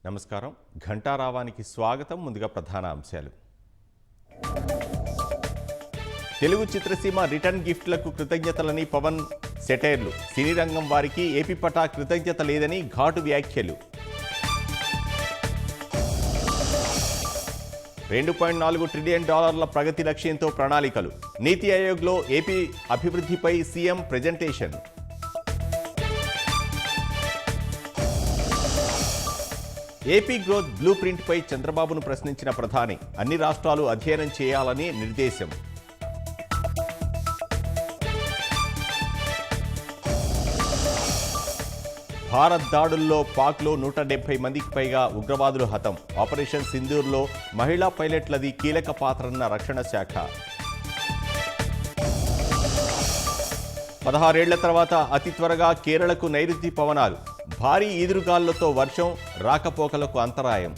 నమస్కారం. ఘంటారావానికి స్వాగతం. ముందుగా ప్రధాన అంశాలు. తెలుగు చిత్రసీమ రిటర్న్ గిఫ్ట్లకు కృతజ్ఞతలని పవన్ సెటైర్లు. సినీ రంగం వారికి ఏపీ పటా కృతజ్ఞత లేదని ఘాటు వ్యాఖ్యలు. 2.4 ట్రిలియన్ డాలర్ల ప్రగతి లక్ష్యంతో ప్రణాళికలు. నీతి ఆయోగ్లో ఏపీ అభివృద్ధిపై CM presentation. AP growth blue ప్రింట్పై చంద్రబాబును ప్రశ్నించిన ప్రధాని. అన్ని రాష్ట్రాలు అధ్యయనం చేయాలని నిర్దేశం. భారత్ దాడుల్లో పాక్లో 170 మందికి పైగా ఉగ్రవాదులు హతం. ఆపరేషన్ సింధూర్లో మహిళా పైలట్లది కీలక పాత్రన్న రక్షణ శాఖ. 16 ఏళ్ల తర్వాత అతి త్వరగా కేరళకు నైరుతి పవనాలు. భారీ ఈదురుగాలులతో వర్షం, రాకపోకలకు అంతరాయం.